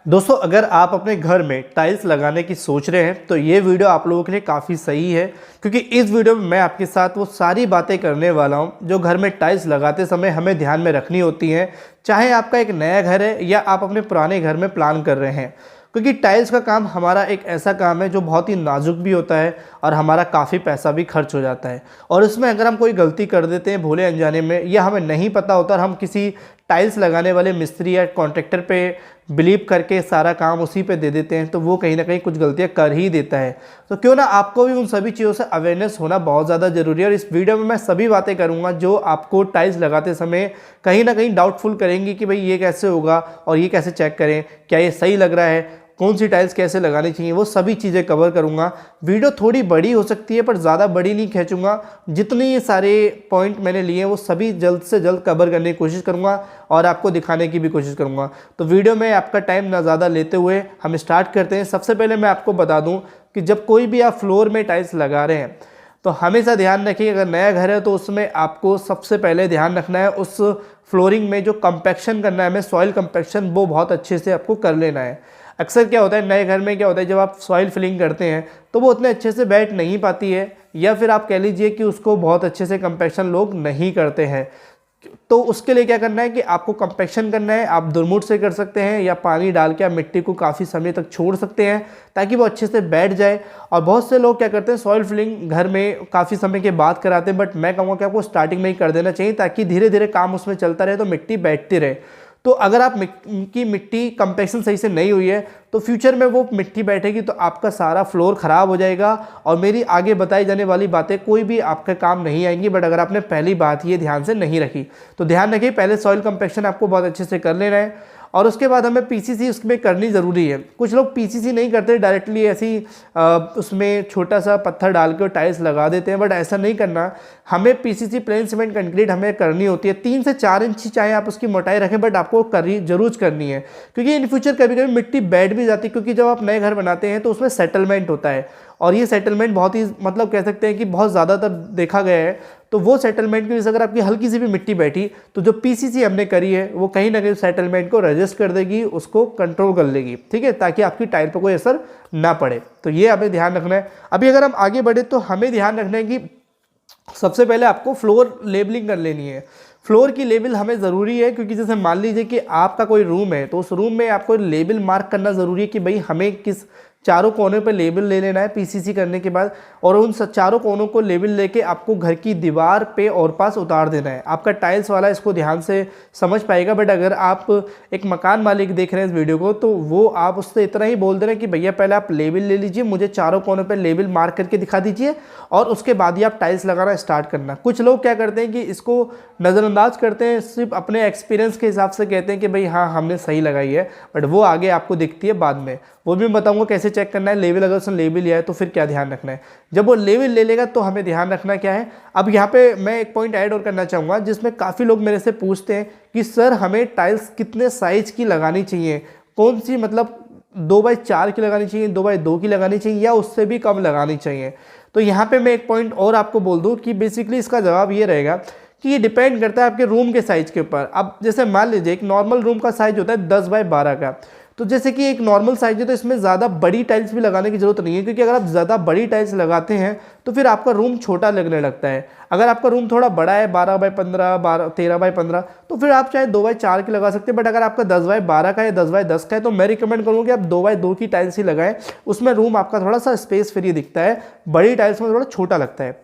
दोस्तों, अगर आप अपने घर में टाइल्स लगाने की सोच रहे हैं तो ये वीडियो आप लोगों के लिए काफ़ी सही है, क्योंकि इस वीडियो में मैं आपके साथ वो सारी बातें करने वाला हूं जो घर में टाइल्स लगाते समय हमें ध्यान में रखनी होती हैं। चाहे आपका एक नया घर है या आप अपने पुराने घर में प्लान कर रहे हैं, क्योंकि टाइल्स का काम हमारा एक ऐसा काम है जो बहुत ही नाजुक भी होता है और हमारा काफ़ी पैसा भी खर्च हो जाता है। और इसमें अगर हम कोई गलती कर देते हैं भोले अनजाने में, या हमें नहीं पता होता और हम किसी टाइल्स लगाने वाले मिस्त्री या कॉन्ट्रैक्टर पे बिलीव करके सारा काम उसी पे दे देते हैं, तो वो कहीं ना कहीं कुछ गलतियां कर ही देता है। तो क्यों ना आपको भी उन सभी चीज़ों से अवेयरनेस होना बहुत ज़्यादा ज़रूरी है। और इस वीडियो में मैं सभी बातें करूंगा जो आपको टाइल्स लगाते समय कहीं ना कहीं डाउटफुल करेंगी कि भाई ये कैसे होगा और ये कैसे चेक करें, क्या ये सही लग रहा है, कौन सी टाइल्स कैसे लगानी चाहिए, वो सभी चीज़ें कवर करूंगा। वीडियो थोड़ी बड़ी हो सकती है पर ज़्यादा बड़ी नहीं खींचूंगा। जितने ये सारे पॉइंट मैंने लिए हैं वो सभी जल्द से जल्द कवर करने की कोशिश करूंगा और आपको दिखाने की भी कोशिश करूंगा। तो वीडियो में आपका टाइम ना ज़्यादा लेते हुए हम स्टार्ट करते हैं। सबसे पहले मैं आपको बता दूँ कि जब कोई भी आप फ्लोर में टाइल्स लगा रहे हैं तो हमेशा ध्यान रखिए, अगर नया घर है तो उसमें आपको सबसे पहले ध्यान रखना है उस फ्लोरिंग में जो कंपैक्शन करना है, हमें सॉइल कंपैक्शन वो बहुत अच्छे से आपको कर लेना है। अक्सर क्या होता है नए घर में, क्या होता है जब आप सॉइल फिलिंग करते हैं तो वो उतने अच्छे से बैठ नहीं पाती है, या फिर आप कह लीजिए कि उसको बहुत अच्छे से कंपैक्शन लोग नहीं करते हैं। तो उसके लिए क्या करना है कि आपको कंपैक्शन करना है। आप दुरमुट से कर सकते हैं या पानी डाल के आप मिट्टी को काफ़ी समय तक छोड़ सकते हैं ताकि वो अच्छे से बैठ जाए। और बहुत से लोग क्या करते हैं सॉइल फिलिंग घर में काफ़ी समय के बाद कराते हैं, बट मैं कहूँगा कि आपको स्टार्टिंग में ही कर देना चाहिए ताकि धीरे धीरे काम उसमें चलता रहे तो मिट्टी बैठती रहे। तो अगर आप की मिट्टी कंपैक्शन सही से नहीं हुई है तो फ्यूचर में वो मिट्टी बैठेगी तो आपका सारा फ्लोर ख़राब हो जाएगा और मेरी आगे बताई जाने वाली बातें कोई भी आपके काम नहीं आएंगी। बट अगर आपने पहली बात ये ध्यान से नहीं रखी तो ध्यान रखिए, पहले सॉइल कंपैक्शन आपको बहुत अच्छे से कर लेना है और उसके बाद हमें पीसीसी उसमें करनी ज़रूरी है। कुछ लोग पीसीसी नहीं करते, डायरेक्टली ऐसी उसमें छोटा सा पत्थर डाल के टाइल्स लगा देते हैं, बट ऐसा नहीं करना। हमें पीसीसी प्लेन सीमेंट कंक्रीट हमें करनी होती है। 3 से 4 इंच चाहे आप उसकी मोटाई रखें, बट आपको जरूर करनी है, क्योंकि इन फ्यूचर कभी कभी मिट्टी बैठ भी जाती है। क्योंकि जब आप नए घर बनाते हैं तो उसमें सेटलमेंट होता है और ये सेटलमेंट बहुत ही मतलब कह सकते हैं कि बहुत ज़्यादातर देखा गया है। तो वो सेटलमेंट की वजह से अगर आपकी हल्की सी भी मिट्टी बैठी तो जो पीसीसी हमने करी है वो कहीं ना कहीं सेटलमेंट को रजिस्ट कर देगी, उसको कंट्रोल कर लेगी, ठीक है, ताकि आपकी टाइल पर कोई असर ना पड़े। तो ये हमें ध्यान रखना है। अभी अगर हम आगे बढ़े तो हमें ध्यान रखना है कि सबसे पहले आपको फ्लोर लेबलिंग कर लेनी है। फ्लोर की लेबल हमें ज़रूरी है, क्योंकि जैसे मान लीजिए कि आपका कोई रूम है तो उस रूम में आपको लेबल मार्क करना ज़रूरी है कि भाई हमें किस चारों कोनों पे लेबल ले लेना है पीसीसी करने के बाद, और उन चारों कोनों को लेबल लेके आपको घर की दीवार पे और पास उतार देना है। आपका टाइल्स वाला इसको ध्यान से समझ पाएगा। बट अगर आप एक मकान मालिक देख रहे हैं इस वीडियो को तो वो आप उससे इतना ही बोल दे रहे हैं कि भैया पहले आप लेबल ले लीजिए, मुझे चारों कोनों पर लेबल मार्क करके दिखा दीजिए और उसके बाद ही आप टाइल्स लगाना स्टार्ट करना। कुछ लोग क्या करते हैं कि इसको नज़रअंदाज करते हैं, सिर्फ अपने एक्सपीरियंस के हिसाब से कहते हैं कि भाई हाँ हमने सही लगाई है, बट वो आगे आपको दिखती है बाद में। वो भी मैं बताऊंगा कैसे चेक करना है लेवल। अगर उसने लेवल लिया है तो फिर क्या ध्यान रखना है। जब वो लेवल ले लेगा तो हमें ध्यान रखना क्या है। अब यहाँ पे मैं एक पॉइंट ऐड और करना चाहूँगा जिसमें काफ़ी लोग मेरे से पूछते हैं कि सर हमें टाइल्स कितने साइज की लगानी चाहिए, कौन सी मतलब 2x4 की लगानी चाहिए, 2x2 की लगानी चाहिए या उससे भी कम लगानी चाहिए। तो यहाँ पर मैं एक पॉइंट और आपको बोल दूँ कि बेसिकली इसका जवाब ये रहेगा कि ये डिपेंड करता है आपके रूम के साइज़ के ऊपर। अब जैसे मान लीजिए एक नॉर्मल रूम का साइज़ होता है 10x12 का, तो जैसे कि एक नॉर्मल साइज है तो इसमें ज़्यादा बड़ी टाइल्स भी लगाने की ज़रूरत नहीं है, क्योंकि अगर आप ज़्यादा बड़ी टाइल्स लगाते हैं तो फिर आपका रूम छोटा लगने लगता है। अगर आपका रूम थोड़ा बड़ा है 12x15, 13x15, तो फिर आप चाहे 2x4 की लगा सकते हैं। बट अगर आपका 10x12 का या 10x10 का है तो मैं रिकमेंड करूँगा कि आप 2x2 की टाइल्स ही लगाएं। उसमें रूम आपका थोड़ा सा स्पेस फ्री दिखता है, बड़ी टाइल्स में थोड़ा छोटा लगता है।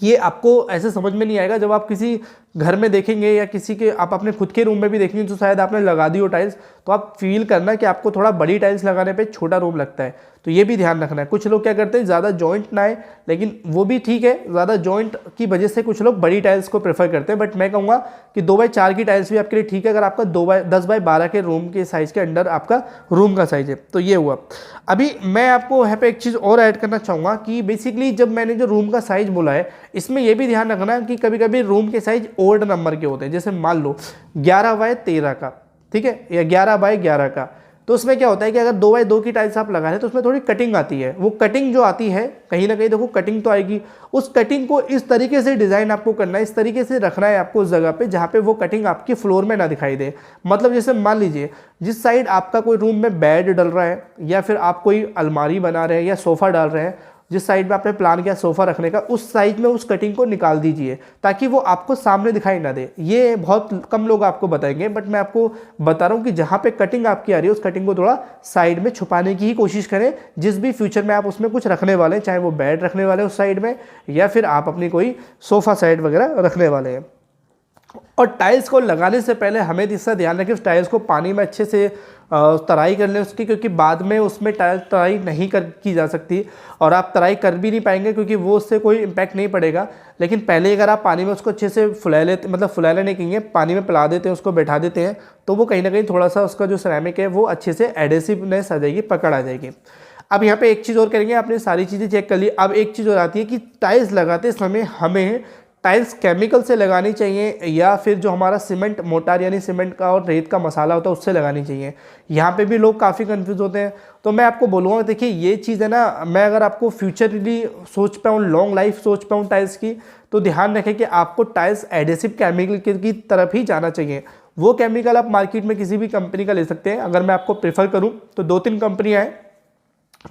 ये आपको ऐसे समझ में नहीं आएगा जब आप किसी घर में देखेंगे या किसी के आप अपने खुद के रूम में भी देखेंगे तो शायद आपने लगा दी हो टाइल्स, तो आप फील करना कि आपको थोड़ा बड़ी टाइल्स लगाने पे छोटा रूम लगता है। तो ये भी ध्यान रखना है। कुछ लोग क्या करते हैं ज़्यादा जॉइंट ना आए, लेकिन वो भी ठीक है, ज़्यादा जॉइंट की वजह से कुछ लोग बड़ी टाइल्स को प्रेफर करते हैं। बट मैं कहूँगा कि 2x4 की टाइल्स भी आपके लिए ठीक है अगर आपका 10x12 के रूम के साइज़ के अंडर आपका रूम का साइज़ है। तो ये हुआ। अभी मैं आपको यहाँ पे एक चीज़ और ऐड करना चाहूँगा कि बेसिकली जब मैंने जो रूम का साइज़ बोला है इसमें यह भी ध्यान रखना कि कभी कभी रूम के साइज़ ओल्ड नंबर के होते हैं। जैसे मान लो 11x13 का, ठीक है, या 11x11 का, तो उसमें क्या होता है कि अगर 2x2 की टाइल्स आप लगा रहे हैं तो उसमें थोड़ी कटिंग आती है। वो कटिंग जो आती है कहीं ना कहीं देखो कटिंग तो आएगी, उस कटिंग को इस तरीके से डिज़ाइन आपको करना है, इस तरीके से रखना है आपको उस जगह पे जहाँ पे वो कटिंग आपकी फ्लोर में ना दिखाई दे। मतलब जैसे मान लीजिए जिस साइड आपका कोई रूम में बेड डल रहा है या फिर आप कोई अलमारी बना रहे हैं या सोफ़ा डाल रहे हैं, जिस साइड में आपने प्लान किया सोफ़ा रखने का, उस साइड में उस कटिंग को निकाल दीजिए ताकि वो आपको सामने दिखाई ना दे। ये बहुत कम लोग आपको बताएंगे, बट मैं आपको बता रहा हूँ कि जहाँ पे कटिंग आपकी आ रही है उस कटिंग को थोड़ा साइड में छुपाने की ही कोशिश करें। जिस भी फ्यूचर में आप उसमें कुछ रखने वाले हैं, चाहे वो बेड रखने वाले हैं उस साइड में या फिर आप अपनी कोई सोफ़ा साइड वगैरह रखने वाले हैं। और टाइल्स को लगाने से पहले हमें इसका ध्यान रखें उस टाइल्स को पानी में अच्छे से तराई कर लें उसकी, क्योंकि बाद में उसमें टाइल्स तराई नहीं की जा सकती और आप तराई कर भी नहीं पाएंगे क्योंकि वो उससे कोई इम्पैक्ट नहीं पड़ेगा। लेकिन पहले अगर आप पानी में उसको अच्छे से फुला लेते, मतलब फुलाना नहीं कहेंगे, पानी में पिला देते हैं, उसको बैठा देते हैं, तो वो कहीं ना कहीं थोड़ा सा उसका जो सिरेमिक है वो अच्छे से एडेसिवनेस आ जाएगी, पकड़ आ जाएगी। अब यहाँ पे एक चीज़ और करेंगे, आपने सारी चीज़ें चेक कर ली। अब एक चीज़ और आती है कि टाइल्स लगाते समय हमें टाइल्स केमिकल से लगानी चाहिए या फिर जो हमारा सीमेंट मोटार यानी सीमेंट का और रेत का मसाला होता है उससे लगानी चाहिए। यहाँ पे भी लोग काफ़ी कंफ्यूज होते हैं। तो मैं आपको बोलूँगा, देखिए ये चीज़ है ना, मैं अगर आपको फ्यूचरली सोच पाऊँ, लॉन्ग लाइफ सोच पाऊँ टाइल्स की, तो ध्यान रखें कि आपको टाइल्स एडेसिव केमिकल की तरफ ही जाना चाहिए। वो केमिकल आप मार्केट में किसी भी कंपनी का ले सकते हैं। अगर मैं आपको प्रेफर करूँ तो 2-3 कंपनियाँ हैं,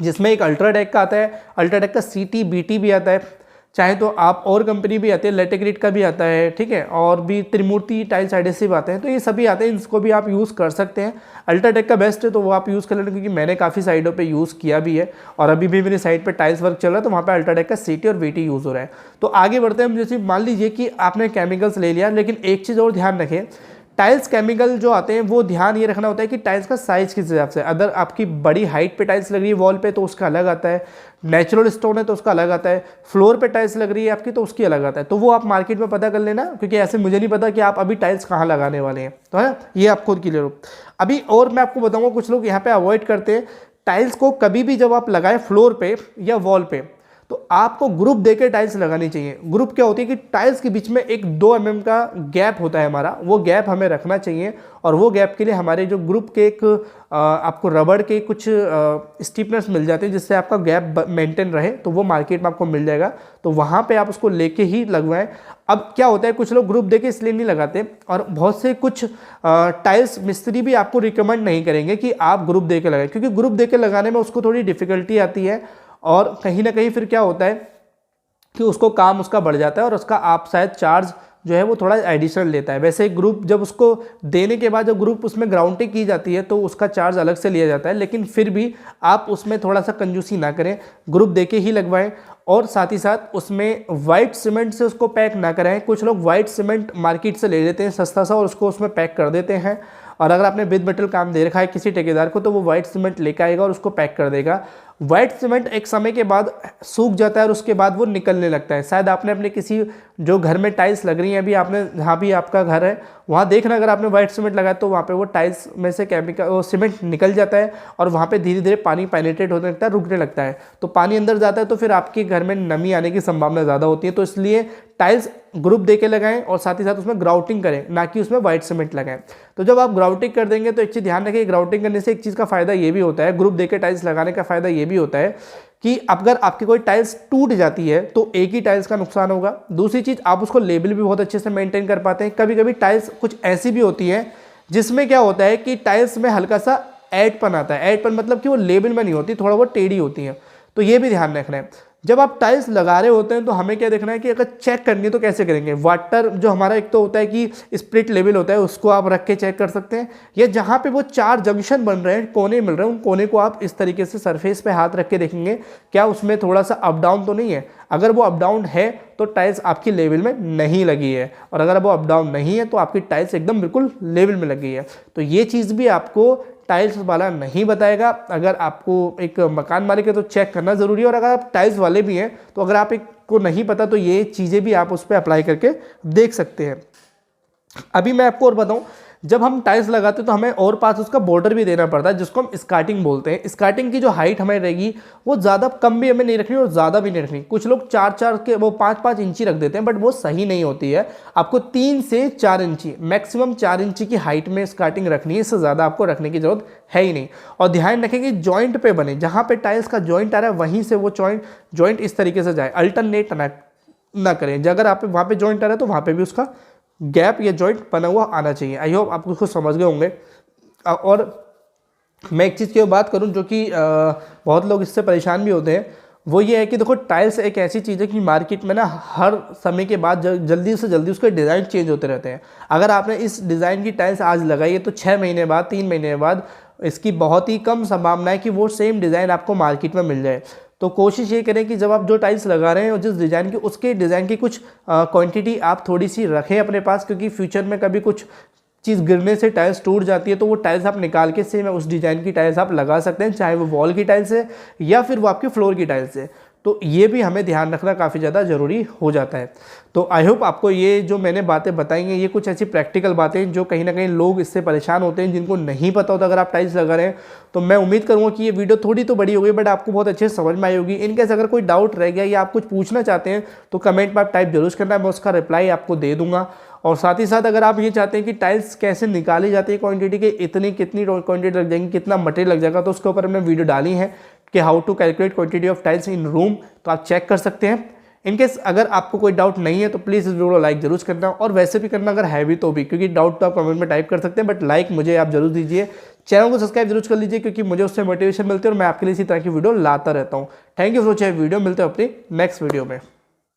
जिसमें एक अल्ट्राटेक का आता है, अल्ट्राटेक का CT-BT भी आता है, चाहे तो आप और कंपनी भी आती है, लेटेग्रिड का भी आता है, ठीक है, और भी त्रिमूर्ति टाइल्स एडेसिव आते हैं, तो ये सभी आते हैं, इसको भी आप यूज़ कर सकते हैं। अल्ट्राटेक का बेस्ट है तो वो आप यूज़ कर लेना, क्योंकि मैंने काफ़ी साइडों पे यूज़ किया भी है और अभी भी मेरी साइड पे टाइल्स वर्क चल रहा है तो वहाँ पे अल्ट्राटेक का CT और BT यूज़ हो रहा है। तो आगे बढ़ते हैं हम, जैसे मान लीजिए कि आपने केमिकल्स ले लिया, लेकिन एक चीज़ और ध्यान रखें, टाइल्स केमिकल जो आते हैं वो ध्यान ये रखना होता है कि टाइल्स का साइज़ किस हिसाब से। अगर आपकी बड़ी हाइट पे टाइल्स लग रही है वॉल पे तो उसका अलग आता है, नेचुरल स्टोन है तो उसका अलग आता है, फ्लोर पे टाइल्स लग रही है आपकी तो उसकी अलग आता है। तो वो आप मार्केट में पता कर लेना, क्योंकि ऐसे मुझे नहीं पता कि आप अभी टाइल्स कहाँ लगाने वाले हैं, तो है ये आप खुद क्लियर हो। अभी और मैं आपको बताऊँगा, कुछ लोग यहाँ पर अवॉइड करते हैं टाइल्स को, कभी भी जब आप लगाएं फ्लोर पे या वॉल पे तो आपको ग्रुप देकर टाइल्स लगानी चाहिए। ग्रुप क्या होती है कि टाइल्स के बीच में एक 2 mm का गैप होता है हमारा, वो गैप हमें रखना चाहिए और वो गैप के लिए हमारे जो ग्रुप के एक आपको रबड़ के कुछ स्टिफनेस मिल जाते हैं जिससे आपका गैप मेंटेन रहे, तो वो मार्केट में आपको मिल जाएगा, तो वहाँ पे आप उसको लेके ही लगवाएं। अब क्या होता है, कुछ लोग ग्रुप देके इसलिए नहीं लगाते और बहुत से कुछ टाइल्स मिस्त्री भी आपको रिकमेंड नहीं करेंगे कि आप ग्रुप देके लगाएं, क्योंकि ग्रुप देके लगाने में उसको थोड़ी डिफिकल्टी आती है और कहीं ना कहीं फिर क्या होता है कि उसको काम उसका बढ़ जाता है और उसका आप शायद चार्ज जो है वो थोड़ा एडिशनल लेता है। वैसे ग्रुप जब उसको देने के बाद जब ग्रुप उसमें ग्राउंडिंग की जाती है तो उसका चार्ज अलग से लिया जाता है, लेकिन फिर भी आप उसमें थोड़ा सा कंजूसी ना करें, ग्रुप देके ही लगवाएं और साथ ही साथ उसमें वाइट सीमेंट से उसको पैक ना कराएं। कुछ लोग वाइट सीमेंट मार्केट से ले लेते हैं सस्ता सा और उसको उसमें पैक कर देते हैं, और अगर आपने विद मेटल काम दे रखा है किसी ठेकेदार को तो वो वाइट सीमेंट लेकर आएगा और उसको पैक कर देगा। वाइट सीमेंट एक समय के बाद सूख जाता है और उसके बाद वो निकलने लगता है। शायद आपने अपने किसी जो घर में टाइल्स लग रही हैं अभी आपने, जहाँ भी आपका घर है वहाँ देखना, अगर आपने वाइट सीमेंट लगाया तो वहाँ पे वो टाइल्स में से केमिकल सीमेंट निकल जाता है और वहाँ पे धीरे धीरे पानी पेनिट्रेट होने लगता है, रुकने लगता है, तो पानी अंदर जाता है तो फिर आपके घर में नमी आने की संभावना ज़्यादा होती है। तो इसलिए टाइल्स ग्रुप देके लगाएं और साथ ही साथ उसमें ग्राउटिंग करें, ना कि उसमें वाइट सीमेंट लगाएं। तो जब आप ग्राउटिंग कर देंगे तो एक चीज़ ध्यान रखें, ग्राउटिंग करने से एक चीज़ का फ़ायदा ये भी होता है, ग्रुप देके टाइल्स लगाने का फ़ायदा ये भी होता है कि अगर आपकी कोई टाइल्स टूट जाती है तो एक ही टाइल्स का नुकसान होगा। दूसरी चीज़, आप उसको लेबल भी बहुत अच्छे से मेंटेन कर पाते हैं। कभी कभी टाइल्स कुछ ऐसी भी होती है जिसमें क्या होता है कि टाइल्स में हल्का सा ऐडपन आता है। ऐडपन मतलब कि वो लेबल में नहीं होती, थोड़ा बहुत टेढ़ी होती है, तो ये भी ध्यान रखना है। जब आप टाइल्स लगा रहे होते हैं तो हमें क्या देखना है कि अगर चेक करनी है तो कैसे करेंगे। वाटर जो हमारा एक तो होता है कि स्प्लिट लेवल होता है, उसको आप रख के चेक कर सकते हैं, या जहाँ पे वो 4 जंक्शन बन रहे हैं, कोने मिल रहे हैं, उन कोने को आप इस तरीके से सरफेस पे हाथ रख के देखेंगे क्या उसमें थोड़ा सा अप डाउन तो नहीं है। अगर वो अप डाउन है तो टाइल्स आपकी लेवल में नहीं लगी है, और अगर वो अप डाउन नहीं है तो आपकी टाइल्स एकदम बिल्कुल लेवल में लगी है। तो ये चीज़ भी आपको टाइल्स वाला नहीं बताएगा। अगर आपको एक मकान मालिक है तो चेक करना ज़रूरी है, और अगर आप टाइल्स वाले भी हैं तो अगर आप एक को नहीं पता तो ये चीज़ें भी आप उस पर अप्लाई करके देख सकते हैं। अभी मैं आपको और बताऊं, जब हम टाइल्स लगाते हैं तो हमें और पास उसका बॉर्डर भी देना पड़ता है, जिसको हम स्कार्टिंग बोलते हैं। स्कार्टिंग की जो हाइट हमें रहेगी वो ज़्यादा कम भी हमें नहीं रखनी और ज़्यादा भी नहीं रखनी। कुछ लोग 4-4 के वो 5-5 इंची रख देते हैं, बट वो सही नहीं होती है। आपको 3 से 4 इंची, मैक्सिमम 4 इंची की हाइट में स्कार्टिंग रखनी है, इससे ज़्यादा आपको रखने की जरूरत है ही नहीं। और ध्यान रखें कि जॉइंट पे बने, जहाँ पे टाइल्स का जॉइंट आ रहा है वहीं से वो जॉइंट इस तरीके से जाए, अल्टरनेट ना करें। अगर आप वहाँ पे जॉइंट आ रहा है तो वहाँ पे भी उसका गैप या जॉइंट बना हुआ आना चाहिए। आई होप आप उसको समझ गए होंगे। और मैं एक चीज़ की बात करूं जो कि बहुत लोग इससे परेशान भी होते हैं, वो ये है कि देखो टाइल्स एक ऐसी चीज़ है कि मार्केट में ना हर समय के बाद जल्दी से जल्दी उसके डिज़ाइन चेंज होते रहते हैं। अगर आपने इस डिज़ाइन की टाइल्स आज लगाई है तो 6 महीने बाद, 3 महीने बाद इसकी बहुत ही कम संभावना है कि वो सेम डिज़ाइन आपको मार्केट में मिल जाए। तो कोशिश ये करें कि जब आप जो टाइल्स लगा रहे हैं और जिस डिज़ाइन की, उसके डिज़ाइन की कुछ क्वांटिटी आप थोड़ी सी रखें अपने पास, क्योंकि फ्यूचर में कभी कुछ चीज़ गिरने से टाइल्स टूट जाती है तो वो टाइल्स आप निकाल के सेम उस डिज़ाइन की टाइल्स आप लगा सकते हैं, चाहे वो वॉल की टाइल्स है या फिर वो आपकी फ्लोर की टाइल्स है। तो ये भी हमें ध्यान रखना काफ़ी ज़्यादा ज़रूरी हो जाता है। तो आई होप आपको ये जो मैंने बातें बताई हैं, ये कुछ ऐसी प्रैक्टिकल बातें जो कहीं ना कहीं लोग इससे परेशान होते हैं, जिनको नहीं पता होता अगर आप टाइल्स लगा रहे हैं। तो मैं उम्मीद करूँगा कि ये वीडियो थोड़ी तो बड़ी होगी, बट आपको बहुत अच्छे से समझ में आई होगी। इनकेस अगर कोई डाउट रह गया या आप कुछ पूछना चाहते हैं तो कमेंट में आप टाइप जरूर करना, मैं उसका रिप्लाई आपको दे दूँगा। और साथ ही साथ अगर आप ये चाहते हैं कि टाइल्स कैसे निकाली जाती है क्वांटिटी के, इतनी कितनी क्वांटिटी लग जाएगी, कितना मटेरियल लग जाएगा, तो उसके ऊपर हमने वीडियो डाली है कि how to calculate quantity of tiles in room, तो आप चेक कर सकते हैं। इनकेस अगर आपको कोई डाउट नहीं है तो प्लीज़ इस वीडियो को लाइक जरूर करना, और वैसे भी करना अगर है भी तो भी, क्योंकि डाउट तो आप कमेंट में टाइप कर सकते हैं, बट लाइक मुझे आप जरूर दीजिए। चैनल को सब्सक्राइब जरूर कर लीजिए, क्योंकि मुझे उससे मोटिवेशन मिलती है और मैं आपके लिए इसी तरह की वीडियो लाता रहता हूँ। Thank you for watching video, मिलते हैं अपनी नेक्स्ट वीडियो में।